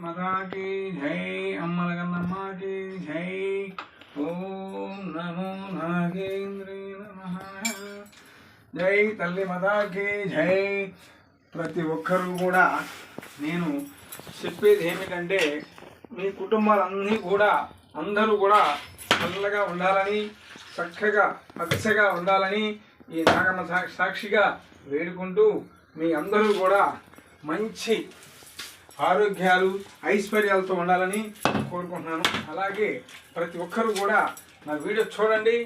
माता की जय अम्मल गन्नम्मा की जय ओम नमो नागेंद्रे नमः జై తల్లి మాతాకి జై. ప్రతి ఒక్కరూ కూడా నేను చెప్పేది ఏమిటంటే మీ కుటుంబాలన్నీ కూడా అందరూ కూడా చల్లగా ఉండాలని, చక్కగా పచ్చగా ఉండాలని ఈ నాగమ్మ సాక్షిగా వేడుకుంటూ మీ అందరూ కూడా మంచి ఆరోగ్యాలు ఐశ్వర్యాలతో ఉండాలని కోరుకుంటున్నాను. అలాగే ప్రతి ఒక్కరు కూడా నా వీడియో చూడండి,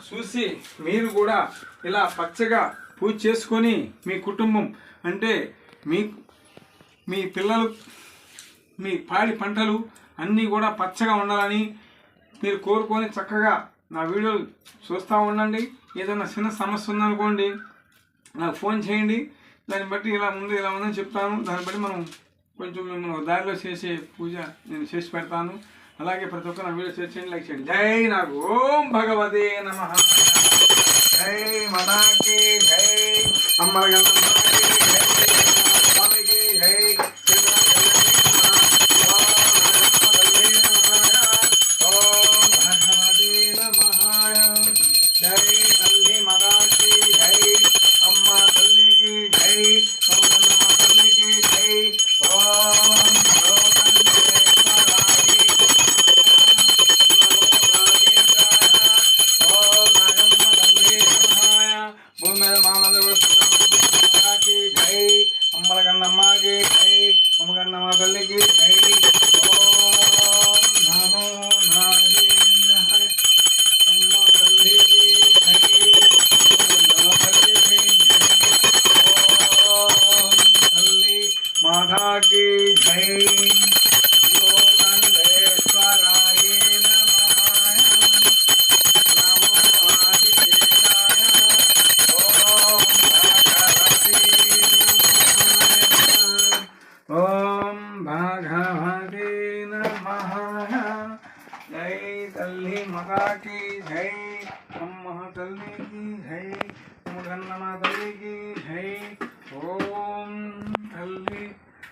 చూసి మీరు కూడా ఇలా పచ్చగా పూజ చేసుకొని మీ కుటుంబం అంటే మీ పిల్లలు మీ పాడి పంటలు అన్నీ కూడా పచ్చగా ఉండాలని మీరు కోరుకొని చక్కగా నా వీడియోలు చూస్తూ ఉండండి. ఏదైనా చిన్న సమస్య ఉందనుకోండి నాకు ఫోన్ చేయండి, దాన్ని బట్టి ఇలా ఉందని చెప్తాను. దాన్ని బట్టి మనం కొంచెం మిమ్మల్ని దారిలో చేసే పూజ నేను చేసి పెడతాను. అలాగే ప్రతి ఒక్కరు నా వీడియో షేర్ చేయండి, లైక్ చేయండి. జై నాకు ఓం భగవతే నమః. జై మాతాకి జై అమ్మల గన్నమ్మకి జై స్వామికి జై ఓం భగవతే నమః. జై తల్లి మాతాకి జై అమ్మ తల్లికి జై అమ్మ తల్లికి జై ఓం అమ్మల గన్నమ్మ की జై అమ్మ గన్నమ్మ తల్లికి జై ఓం నమో నాగేంద్రాయ అమ్మ తల్లికి జై అమ్మ తల్లికి జై ఓం తల్లి మాతాకి జై యోగేశ్వరాయ నమః నమో ఆదిశేషాయ ఓం ఓం భగవతే నమః. జై తల్లి మాతాకి జై అమ్మ తల్లికి జై అమ్మ గన్నమ్మ తల్లికి జై ఓం తల్లి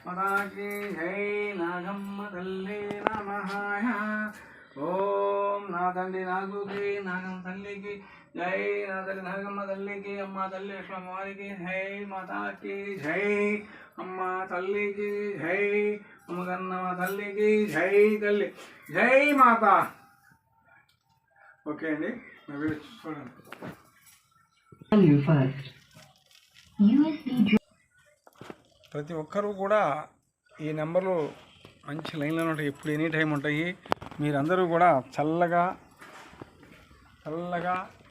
మాతాకి జై నాగమ్మ తల్లి నమః. ఓం నా తండ్రి నాగుకి నాగమ్మ తల్లికి జై, నా తల్లి నాగమ్మ తల్లికి అమ్మ తల్లి లక్ష్మమ్మవారికి జై మాతాకి జై అమ్మ తల్లికి జై అమ్మ గన్నమ్మ తల్లికి జై తల్లి జై మాత. ఓకే అండి, నా వీడియో చూడండి. ప్రతి ఒక్కరూ కూడా ఈ నెంబర్లు మంచి లైన్లో ఉంటాయి, ఎప్పుడు ఎనీ టైం ఉంటాయి. మీరందరూ కూడా చల్లగా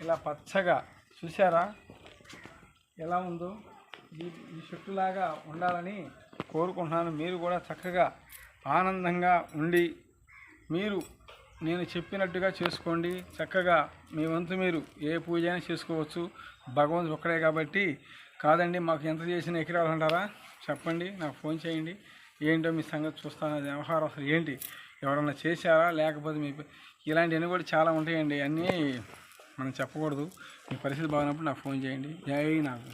ఇలా పచ్చగా చూసారా ఎలా ఉందో, ఈ చెట్టులాగా ఉండాలని కోరుకుంటున్నాను. మీరు కూడా చక్కగా ఆనందంగా ఉండి మీరు నేను చెప్పినట్టుగా చేసుకోండి. చక్కగా మీ వంతు మీరు ఏ పూజ అయినా చేసుకోవచ్చు, భగవంతుడు ఒక్కడే కాబట్టి. కాదండి మాకు ఎంత చేసినా ఎక్కిరావాలంటారా చెప్పండి, నాకు ఫోన్ చేయండి. ఏంటో మీ సంగతి చూస్తాను, అది వ్యవహారం అసలు ఏంటి, ఎవరన్నా చేశారా లేకపోతే మీ ఇలాంటివన్నీ కూడా చాలా ఉంటాయండి. అన్నీ మనం చెప్పకూడదు. మీ పరిస్థితి బాగున్నప్పుడు నాకు ఫోన్ చేయండి. జై నాకు.